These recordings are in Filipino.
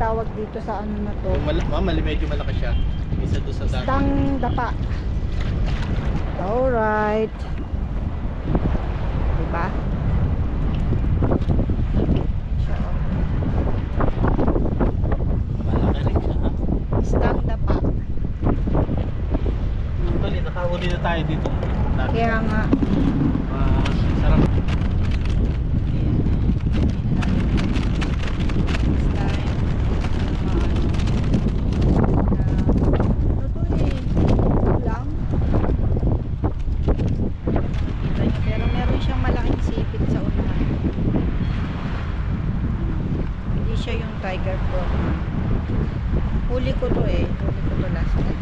tawag dito sa ano na to. Medyo malaki siya. Isa doon sa dati. Isdang dapa. Alright. Diba? Siya, oh. Malaki rin siya, ha? Isdang dapa. Actually, nakahuli na tayo dito. Kaya nga. Sarap. Pero meron siyang malaking sipit sa unahan. Hindi siya yung tiger prawn. Huli ko to eh. Huli ko to last time.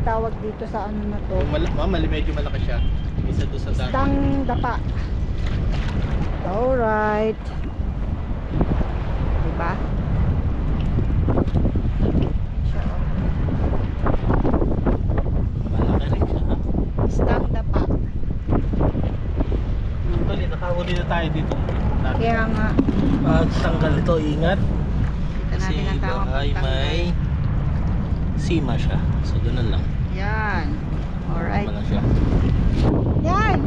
tinatawag dito sa ano na to. Medyo malaki siya. Isa doon sa dati. Isdang dapa. Alright. Diba? Siya, oh. Malaki rin siya, ha? Isdang dapa. Actually, nakahuli na tayo dito. Kaya nga, Pag tanggal ito, ingat. dito Kasi natin ang tamang ay may sima siya. So, ganun lang. Yan. Alright. Wala siya. Yan!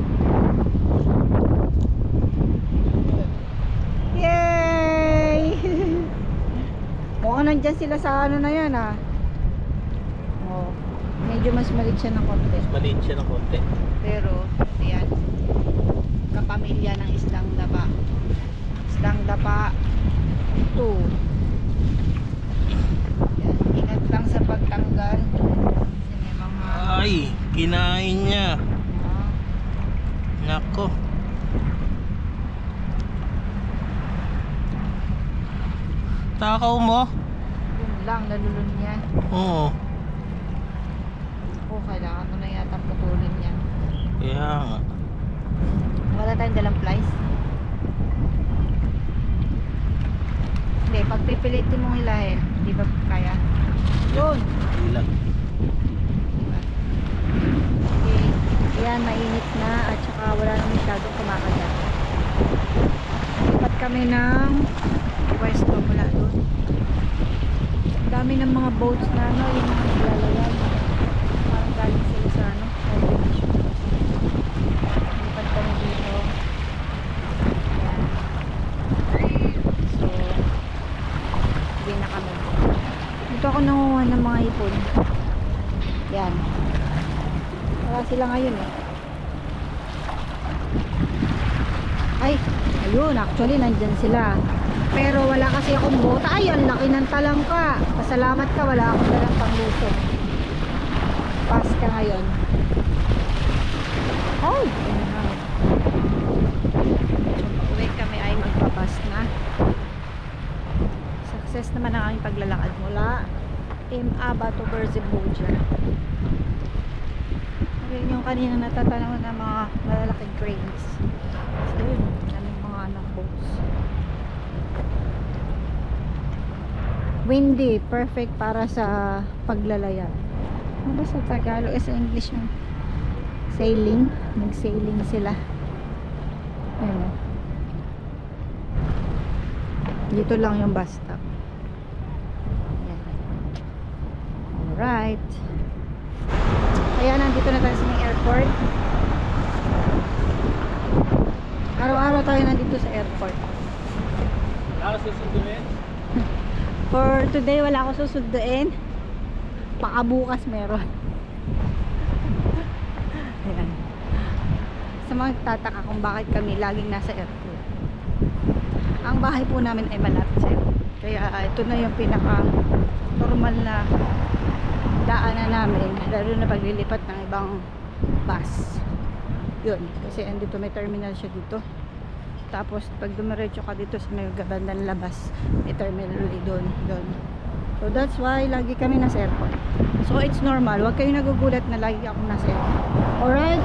Yay! Mukhang nandyan sila sa ano na yan ah. Oh, medyo mas maliit siya ng konti. Maliit siya ng konti. Pero, ayan. Kapamilya ng isdang dapa. Isdang dapa 2. Yan. Ingat lang sa pagtanggal. Kasi may mga... Ay, kinain niya. Ah, Nako. Takaw mo? yun lang, nalulun yan. Oo. Oh, kailangan ko na yata putulin yan. Kaya nga. Wala tayong dalang plies. Hindi, pag pipilitin mong hilahin, di ba kaya? Yun! Ilang. Diba? Okay. Ayan, mainit na at saka wala na masyadong kumakagat. Lipat kami ng pwesto mula doon. Ang dami ng mga boats na ano, yung mga nilalayan. Parang galing sila sa ano, lipat kami dito. Ayan. So, hindi na kami. Dito ako nanguha ng mga ipon. Yan. Wala sila ngayon eh. Ay, ayun, actually nandyan sila. Pero wala kasi akong bota. Ay, ang laki ng talangka. Pasalamat ka, wala akong dalang panglusong. Pass ka ngayon. Ay, inahang. So, pauwi kami ay magpapas na. Success naman ang aking paglalakad mula Aba to Berzebuja. Ayun yung kanina natatanaw na mga malalaking cranes. So yun, daming mga anak boats. Windy, perfect para sa paglalayag. Ano ba sa Tagalog? Sa English yung sailing. Nag-sailing sila. Ayun o. Dito lang yung bus stop. Yan. Alright. Ayan, nandito na tayo sa may airport. Araw-araw tayo nandito sa airport. Wala ka susunduin? For today, wala ako susunduin. Baka bukas meron. Ayan. Sa mga tataka kung bakit kami laging nasa airport. Ang bahay po namin ay malapit sa airport. Kaya ito na yung pinaka normal na daanan namin, lalo na paglilipat ng ibang bus. Yun, kasi andito may terminal siya dito. Tapos pag dumiretso ka dito sa may bandang labas, may terminal ulit doon. So that's why lagi kami nasa airport. So it's normal, huwag kayong nagugulat na lagi akong nasa airport. Alright?